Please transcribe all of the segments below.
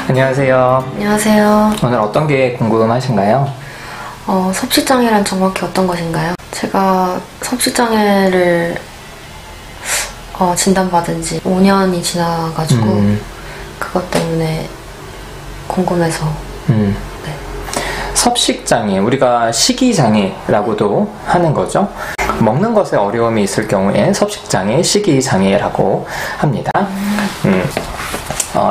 안녕하세요. 안녕하세요. 오늘 어떤 게 궁금하신가요? 섭식장애란 정확히 어떤 것인가요? 제가 섭식장애를 진단받은 지 5년이 지나가지고 그것 때문에 궁금해서 네. 섭식장애, 우리가 식이장애라고도 하는 거죠. 먹는 것에 어려움이 있을 경우에 섭식장애, 식이장애라고 합니다.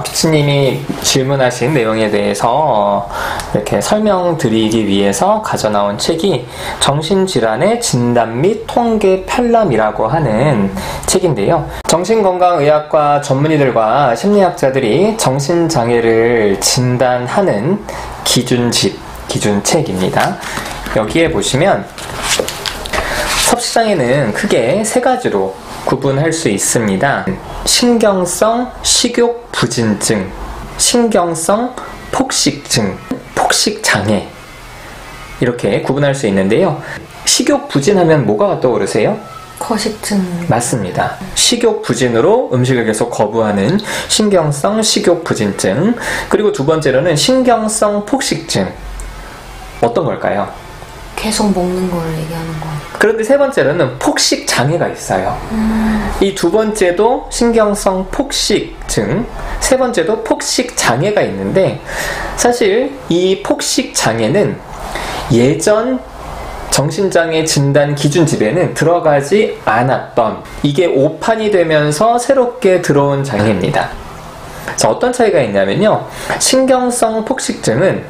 피치님이 질문하신 내용에 대해서 이렇게 설명드리기 위해서 가져나온 책이 정신질환의 진단 및 통계 편람이라고 하는 책인데요. 정신건강의학과 전문의들과 심리학자들이 정신장애를 진단하는 기준책입니다. 여기에 보시면 섭식장애는 크게 세 가지로 구분할 수 있습니다. 신경성 식욕부진증, 신경성 폭식증, 폭식장애 이렇게 구분할 수 있는데요. 식욕부진하면 뭐가 떠오르세요? 거식증. 맞습니다. 식욕부진으로 음식을 계속 거부하는 신경성 식욕부진증. 그리고 두 번째로는 신경성 폭식증. 어떤 걸까요? 계속 먹는 걸 얘기하는 거니까. 그런데 세 번째로는 폭식장애가 있어요. 이 두 번째도 신경성 폭식증, 세 번째도 폭식장애가 있는데 사실 이 폭식장애는 예전 정신장애 진단 기준집에는 들어가지 않았던, 이게 오판이 되면서 새롭게 들어온 장애입니다. 자, 어떤 차이가 있냐면요. 신경성 폭식증은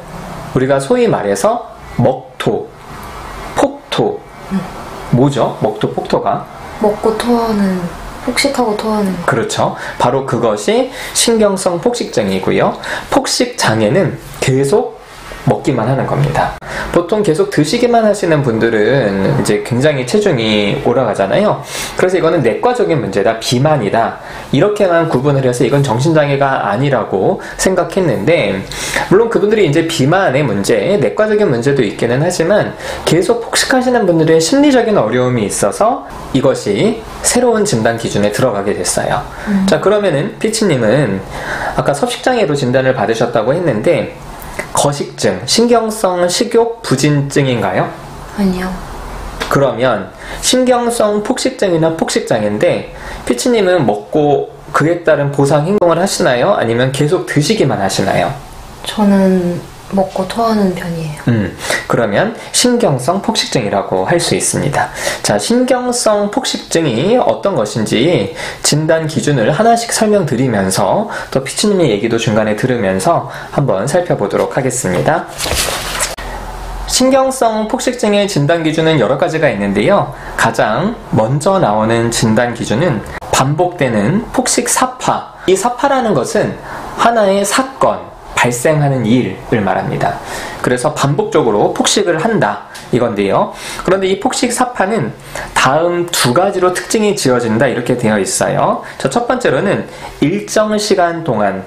우리가 소위 말해서 먹토, 폭토. 뭐죠? 먹토, 폭토가? 먹고 토하는, 폭식하고 토하는 거. 그렇죠. 바로 그것이 신경성 폭식증이고요. 폭식장애는 계속 먹기만 하는 겁니다. 보통 계속 드시기만 하시는 분들은 이제 굉장히 체중이 올라가잖아요. 그래서 이거는 내과적인 문제다, 비만이다, 이렇게만 구분을 해서 이건 정신장애가 아니라고 생각했는데, 물론 그분들이 이제 비만의 문제, 내과적인 문제도 있기는 하지만 계속 폭식하시는 분들의 심리적인 어려움이 있어서 이것이 새로운 진단 기준에 들어가게 됐어요. 자, 그러면은 피치님은 아까 섭식장애로 진단을 받으셨다고 했는데 거식증, 신경성 식욕부진증인가요? 아니요. 그러면 신경성 폭식증이나 폭식장애인데 피치님은 먹고 그에 따른 보상 행동을 하시나요? 아니면 계속 드시기만 하시나요? 저는 먹고 토하는 편이에요. 그러면 신경성 폭식증이라고 할 수 있습니다. 자, 신경성 폭식증이 어떤 것인지 진단 기준을 하나씩 설명드리면서 또 피치님의 얘기도 중간에 들으면서 한번 살펴보도록 하겠습니다. 신경성 폭식증의 진단 기준은 여러 가지가 있는데요. 가장 먼저 나오는 진단 기준은 반복되는 폭식 사파. 이 사파라는 것은 하나의 사건, 발생하는 일을 말합니다. 그래서 반복적으로 폭식을 한다, 이건데요. 그런데 이 폭식 사파는 다음 두 가지로 특징이 지어진다, 이렇게 되어 있어요. 자, 첫 번째로는 일정 시간 동안,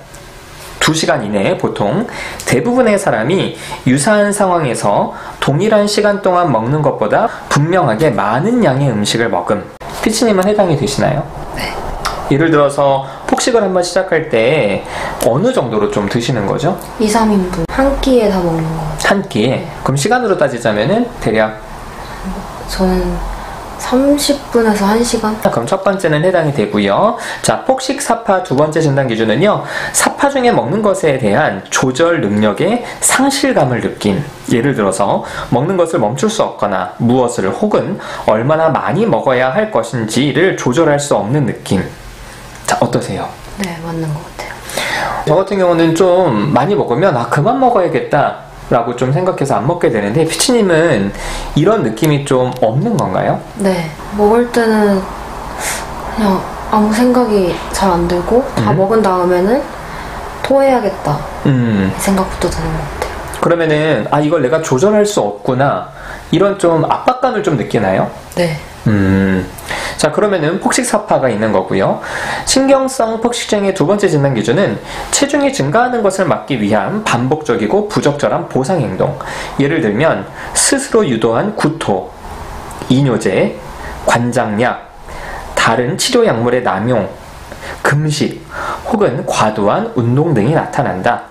2시간 이내에 보통 대부분의 사람이 유사한 상황에서 동일한 시간 동안 먹는 것보다 분명하게 많은 양의 음식을 먹음. 피치님은 해당이 되시나요? 네. 예를 들어서 폭식을 한번 시작할 때 어느 정도로 좀 드시는 거죠? 2, 3인분. 한 끼에 다 먹는 거. 한 끼에? 그럼 시간으로 따지자면은 대략? 저는 30분에서 1시간? 그럼 첫 번째는 해당이 되고요. 자, 폭식 사파 두 번째 진단 기준은요. 사파 중에 먹는 것에 대한 조절 능력의 상실감을 느낀. 예를 들어서 먹는 것을 멈출 수 없거나 무엇을 혹은 얼마나 많이 먹어야 할 것인지를 조절할 수 없는 느낌. 자, 어떠세요? 네, 맞는 것 같아요. 저 같은 경우는 좀 많이 먹으면 그만 먹어야겠다 라고 좀 생각해서 안 먹게 되는데 피치님은 이런 느낌이 좀 없는 건가요? 네, 먹을 때는 그냥 아무 생각이 잘 안 들고 다 먹은 다음에는 토해야겠다 이 생각부터 드는 것 같아요. 그러면은 이걸 내가 조절할 수 없구나, 이런 좀 압박감을 좀 느끼나요? 네. 자, 그러면은 폭식사파가 있는 거고요. 신경성 폭식증의 두 번째 진단 기준은 체중이 증가하는 것을 막기 위한 반복적이고 부적절한 보상행동. 예를 들면 스스로 유도한 구토, 이뇨제, 관장약, 다른 치료약물의 남용, 금식, 혹은 과도한 운동 등이 나타난다.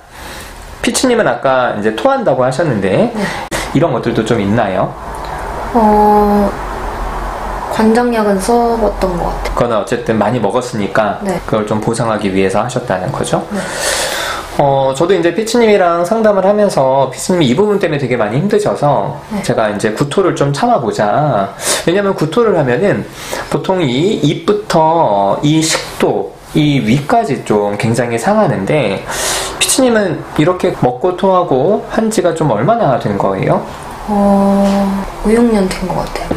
피치님은 아까 이제 토한다고 하셨는데 네. 이런 것들도 좀 있나요? 관장약은 써봤던 것 같아요. 그거는 어쨌든 많이 먹었으니까 네. 그걸 좀 보상하기 위해서 하셨다는 거죠. 네. 저도 이제 피치님이랑 상담을 하면서 피치님이 이 부분 때문에 되게 많이 힘드셔서 네. 제가 이제 구토를 좀 참아보자. 왜냐면 구토를 하면은 보통 이 입부터 이 식도, 이 위까지 좀 굉장히 상하는데 피치님은 이렇게 먹고 토하고 한 지가 좀 얼마나 된 거예요? 5, 6년 된 것 같아요.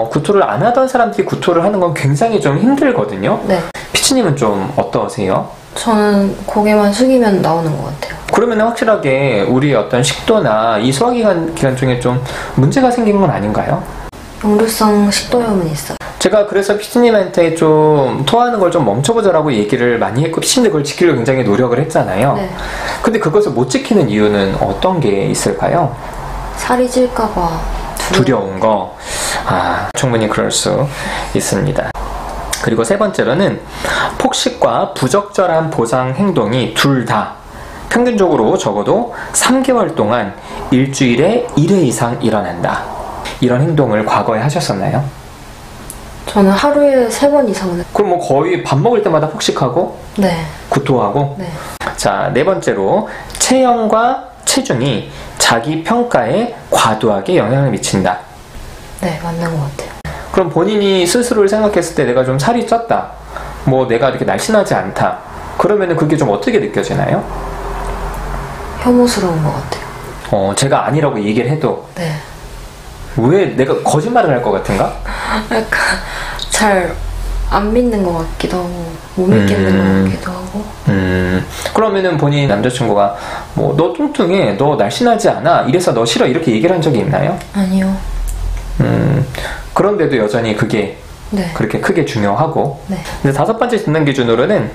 구토를 안 하던 사람들이 구토를 하는 건 굉장히 좀 힘들거든요. 네. 피치님은 좀 어떠세요? 저는 고개만 숙이면 나오는 것 같아요. 그러면 확실하게 우리 어떤 식도나 이 소화기관 중에 좀 문제가 생긴 건 아닌가요? 역류성 식도염은 있어요. 제가 그래서 피치님한테 좀 토하는 걸 좀 멈춰보자라고 얘기를 많이 했고 피치님도 그걸 지키려고 굉장히 노력을 했잖아요. 네. 근데 그것을 못 지키는 이유는 어떤 게 있을까요? 살이 찔까봐 두려운 거. 충분히 그럴 수 있습니다. 그리고 세 번째로는 폭식과 부적절한 보상 행동이 둘 다 평균적으로 적어도 3개월 동안 일주일에 1회 이상 일어난다. 이런 행동을 과거에 하셨었나요? 저는 하루에 3번 이상은 그럼 뭐 거의 밥 먹을 때마다 폭식하고 네. 구토하고. 네. 자, 네 번째로 체형과 체중이 자기 평가에 과도하게 영향을 미친다. 네, 맞는 것 같아요. 그럼 본인이 스스로를 생각했을 때 내가 좀 살이 쪘다, 뭐 내가 이렇게 날씬하지 않다, 그러면은 그게 좀 어떻게 느껴지나요? 혐오스러운 것 같아요. 제가 아니라고 얘기를 해도 네. 왜 내가 거짓말을 할 것 같은가? 약간 잘 안 믿는 것 같기도 하고 못 믿겠는 것 같기도 하고. 그러면은 본인 남자친구가 뭐 너 뚱뚱해, 너 날씬하지 않아, 이래서 너 싫어, 이렇게 얘기를 한 적이 있나요? 아니요. 그런데도 여전히 그게 네. 그렇게 크게 중요하고. 네. 근데 다섯 번째 듣는 기준으로는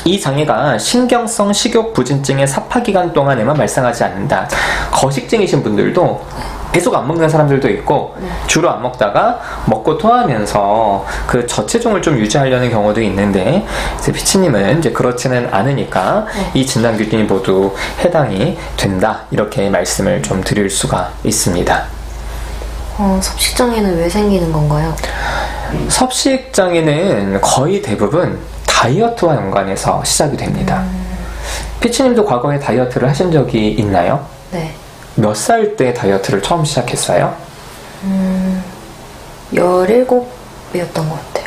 이 장애가 신경성 식욕 부진증의 사파 기간 동안에만 발생하지 않는다. 거식증이신 분들도 계속 안 먹는 사람들도 있고, 주로 안 먹다가 먹고 토하면서 그 저체중을 좀 유지하려는 경우도 있는데, 이제 피치님은 이제 그렇지는 않으니까 이 진단 기준이 모두 해당이 된다, 이렇게 말씀을 좀 드릴 수가 있습니다. 섭식장애는 왜 생기는 건가요? 섭식장애는 거의 대부분 다이어트와 연관해서 시작이 됩니다. 피치님도 과거에 다이어트를 하신 적이 있나요? 네. 몇 살 때 다이어트를 처음 시작했어요? 17이었던 것 같아요.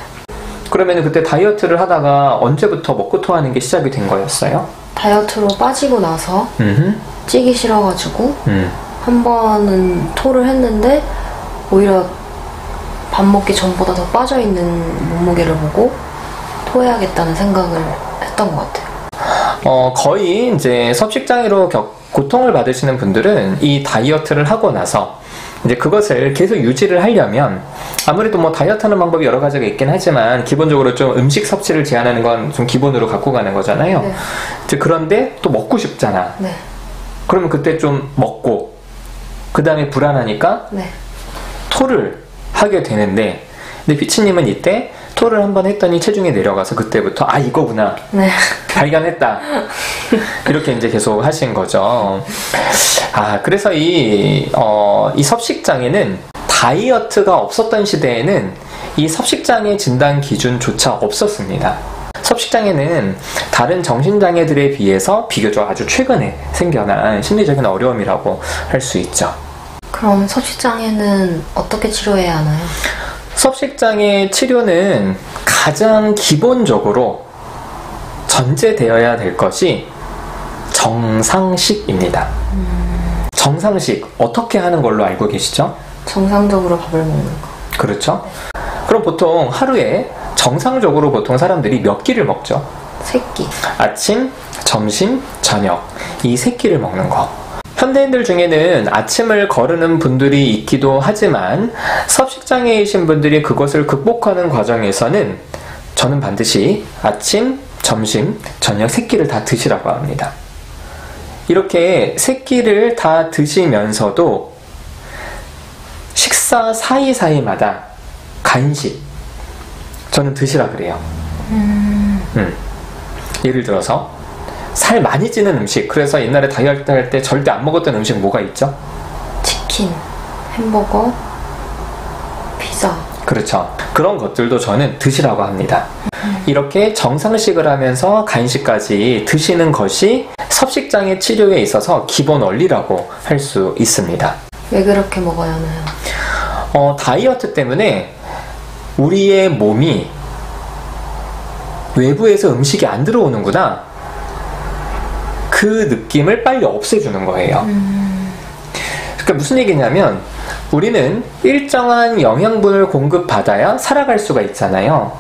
그러면 그때 다이어트를 하다가 언제부터 먹고 토하는 게 시작이 된 거였어요? 다이어트로 빠지고 나서 찌기 싫어가지고 한 번은 토를 했는데 오히려 밥 먹기 전보다 더 빠져있는 몸무게를 보고 토해야겠다는 생각을 했던 것 같아요. 거의 이제 섭식장애로 고통을 받으시는 분들은 이 다이어트를 하고 나서 이제 그것을 계속 유지를 하려면 아무래도 뭐 다이어트 하는 방법이 여러 가지가 있긴 하지만 기본적으로 좀 음식 섭취를 제한하는 건 좀 기본으로 갖고 가는 거잖아요. 네. 이제 그런데 또 먹고 싶잖아. 네. 그러면 그때 좀 먹고 그 다음에 불안하니까 네. 토를 하게 되는데, 근데 피치님은 이때 토를 한번 했더니 체중이 내려가서 그때부터 이거구나, 네. 발견했다, 이렇게 이제 계속 하신 거죠. 그래서 이 섭식장애는 다이어트가 없었던 시대에는 이 섭식장애 진단 기준조차 없었습니다. 섭식장애는 다른 정신장애들에 비해서 비교적 아주 최근에 생겨난 심리적인 어려움이라고 할 수 있죠. 그럼 섭식장애는 어떻게 치료해야 하나요? 섭식장애 치료는 가장 기본적으로 전제되어야 될 것이 정상식입니다. 정상식, 어떻게 하는 걸로 알고 계시죠? 정상적으로 밥을 먹는 거. 그렇죠? 그럼 보통 하루에 정상적으로 보통 사람들이 몇 끼를 먹죠? 3끼. 아침, 점심, 저녁, 이 3끼를 먹는 거. 현대인들 중에는 아침을 거르는 분들이 있기도 하지만 섭식장애이신 분들이 그것을 극복하는 과정에서는 저는 반드시 아침, 점심, 저녁 3끼를 다 드시라고 합니다. 이렇게 3끼를 다 드시면서도 식사 사이사이마다 간식, 저는 드시라 그래요. 예를 들어서 살 많이 찌는 음식, 그래서 옛날에 다이어트 할 때 절대 안 먹었던 음식 뭐가 있죠? 치킨, 햄버거, 피자. 그렇죠. 그런 것들도 저는 드시라고 합니다. 이렇게 정상식을 하면서 간식까지 드시는 것이 섭식장애 치료에 있어서 기본 원리라고 할 수 있습니다. 왜 그렇게 먹어야 하나요? 다이어트 때문에 우리의 몸이 외부에서 음식이 안 들어오는구나, 그 느낌을 빨리 없애주는 거예요. 그러니까 무슨 얘기냐면, 우리는 일정한 영양분을 공급받아야 살아갈 수가 있잖아요.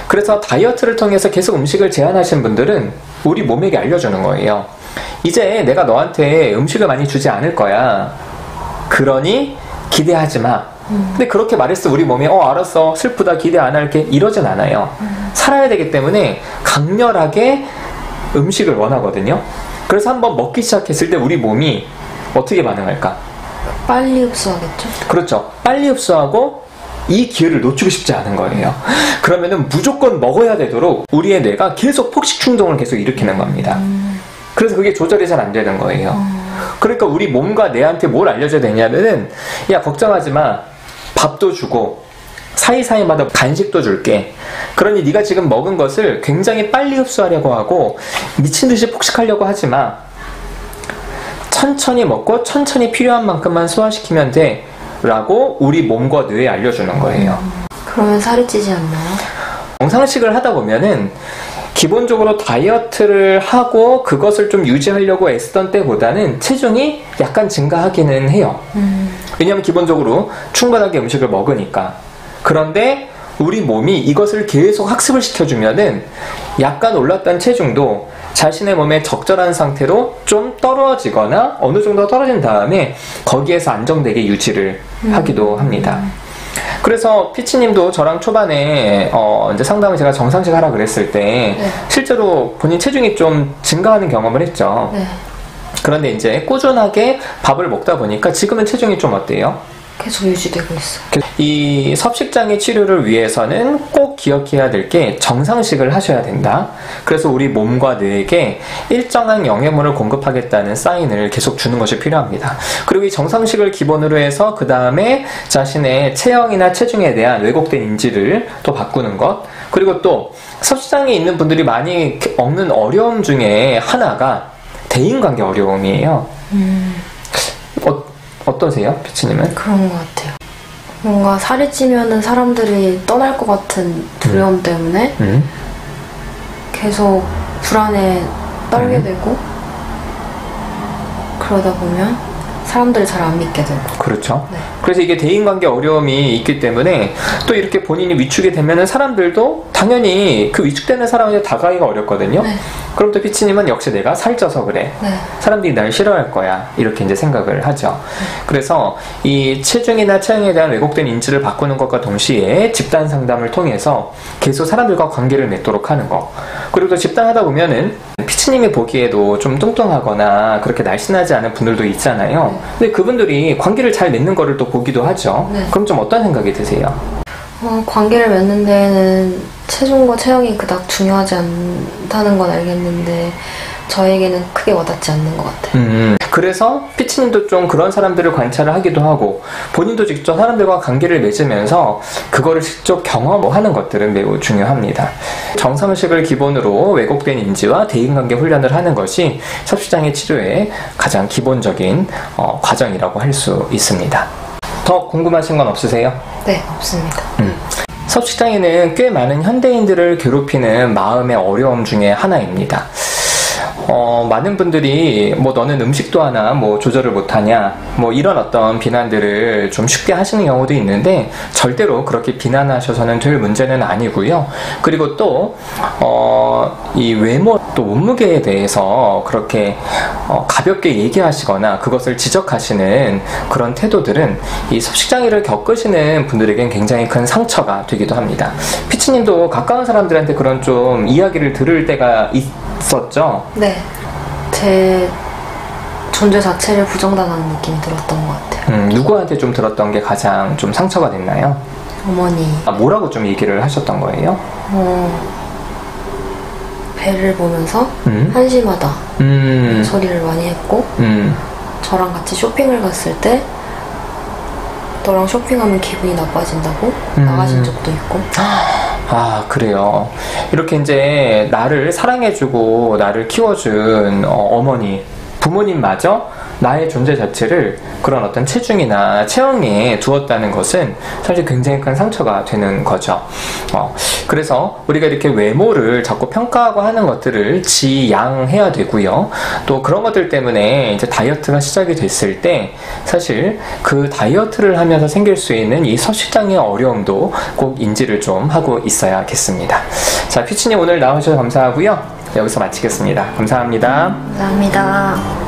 그래서 다이어트를 통해서 계속 음식을 제한하신 분들은 우리 몸에게 알려주는 거예요. 이제 내가 너한테 음식을 많이 주지 않을 거야. 그러니 기대하지 마. 근데 그렇게 말했을 때 우리 몸이 알았어, 슬프다, 기대 안 할게, 이러진 않아요. 살아야 되기 때문에 강렬하게 음식을 원하거든요. 그래서 한번 먹기 시작했을 때 우리 몸이 어떻게 반응할까? 빨리 흡수하겠죠? 그렇죠. 빨리 흡수하고 이 기회를 놓치고 싶지 않은 거예요. 그러면은 무조건 먹어야 되도록 우리의 뇌가 계속 폭식 충동을 계속 일으키는 겁니다. 그래서 그게 조절이 잘 안 되는 거예요. 그러니까 우리 몸과 뇌한테 뭘 알려줘야 되냐면은, 야, 걱정하지 마, 밥도 주고 사이사이마다 간식도 줄게. 그러니 네가 지금 먹은 것을 굉장히 빨리 흡수하려고 하고 미친듯이 폭식하려고 하지 마. 천천히 먹고 천천히 필요한 만큼만 소화시키면 돼, 라고 우리 몸과 뇌에 알려주는 거예요. 그러면 살이 찌지 않나요? 정상식을 하다 보면은 기본적으로 다이어트를 하고 그것을 좀 유지하려고 애쓰던 때보다는 체중이 약간 증가하기는 해요. 왜냐면 기본적으로 충분하게 음식을 먹으니까. 그런데 우리 몸이 이것을 계속 학습을 시켜주면은 약간 올랐던 체중도 자신의 몸에 적절한 상태로 좀 떨어지거나 어느 정도 떨어진 다음에 거기에서 안정되게 유지를 하기도 합니다. 그래서 피치님도 저랑 초반에 이제 상담을 제가 정상식 하라 그랬을 때 네. 실제로 본인 체중이 좀 증가하는 경험을 했죠. 네. 그런데 이제 꾸준하게 밥을 먹다 보니까 지금은 체중이 좀 어때요? 계속 유지되고 있어요. 이 섭식장애 치료를 위해서는 꼭 기억해야 될 게 정상식을 하셔야 된다. 그래서 우리 몸과 뇌에게 일정한 영양분을 공급하겠다는 사인을 계속 주는 것이 필요합니다. 그리고 이 정상식을 기본으로 해서 그 다음에 자신의 체형이나 체중에 대한 왜곡된 인지를 또 바꾸는 것, 그리고 또 섭식장애 있는 분들이 많이 겪는 어려움 중에 하나가 대인관계 어려움이에요. 어떠세요, 피치님은? 그런 것 같아요. 뭔가 살이 찌면은 사람들이 떠날 것 같은 두려움 때문에 계속 불안에 떨게 되고, 그러다 보면 사람들이 잘 안 믿게 되고. 그렇죠. 네. 그래서 이게 대인관계 어려움이 있기 때문에 또 이렇게 본인이 위축이 되면은 사람들도 당연히 그 위축되는 사람한테 다가가기가 어렵거든요. 네. 그럼 또 피치님은 역시 내가 살쪄서 그래. 네. 사람들이 날 싫어할 거야. 이렇게 이제 생각을 하죠. 그래서 이 체중이나 체형에 대한 왜곡된 인지를 바꾸는 것과 동시에 집단 상담을 통해서 계속 사람들과 관계를 맺도록 하는 거. 그리고 또 집단하다 보면은 피치님이 보기에도 좀 뚱뚱하거나 그렇게 날씬하지 않은 분들도 있잖아요. 근데 그분들이 관계를 잘 맺는 거를 또 보기도 하죠. 네. 그럼 좀 어떤 생각이 드세요? 관계를 맺는 데에는 체중과 체형이 그닥 중요하지 않다는 건 알겠는데 저에게는 크게 와닿지 않는 것 같아요. 그래서 피치님도 좀 그런 사람들을 관찰을 하기도 하고 본인도 직접 사람들과 관계를 맺으면서 그거를 직접 경험하는 것들은 매우 중요합니다. 정상식을 기본으로 왜곡된 인지와 대인관계 훈련을 하는 것이 섭식장애 치료의 가장 기본적인 과정이라고 할 수 있습니다. 더 궁금하신 건 없으세요? 네, 없습니다. 섭식장애는 꽤 많은 현대인들을 괴롭히는 마음의 어려움 중에 하나입니다. 많은 분들이 뭐 너는 음식도 하나 뭐 조절을 못하냐 뭐 이런 어떤 비난들을 좀 쉽게 하시는 경우도 있는데 절대로 그렇게 비난하셔서는 될 문제는 아니고요. 그리고 또 이 외모 또 몸무게에 대해서 그렇게 가볍게 얘기하시거나 그것을 지적하시는 그런 태도들은 이 섭식장애를 겪으시는 분들에겐 굉장히 큰 상처가 되기도 합니다. 피치님도 가까운 사람들한테 그런 좀 이야기를 들을 때가 있었죠? 네. 제 존재 자체를 부정당하는 느낌이 들었던 것 같아요. 누구한테 좀 들었던 게 가장 좀 상처가 됐나요? 어머니. 뭐라고 좀 얘기를 하셨던 거예요? 배를 보면서 한심하다 소리를 많이 했고 저랑 같이 쇼핑을 갔을 때 너랑 쇼핑하면 기분이 나빠진다고 나가신 적도 있고. 아, 그래요. 이렇게 이제 나를 사랑해주고 나를 키워준 어머니, 부모님마저 나의 존재 자체를 그런 어떤 체중이나 체형에 두었다는 것은 사실 굉장히 큰 상처가 되는 거죠. 그래서 우리가 이렇게 외모를 자꾸 평가하고 하는 것들을 지양해야 되고요. 또 그런 것들 때문에 이제 다이어트가 시작이 됐을 때 사실 그 다이어트를 하면서 생길 수 있는 이 서식장의 어려움도 꼭 인지를 좀 하고 있어야겠습니다. 자, 피치님 오늘 나와주셔서 감사하고요. 여기서 마치겠습니다. 감사합니다. 감사합니다.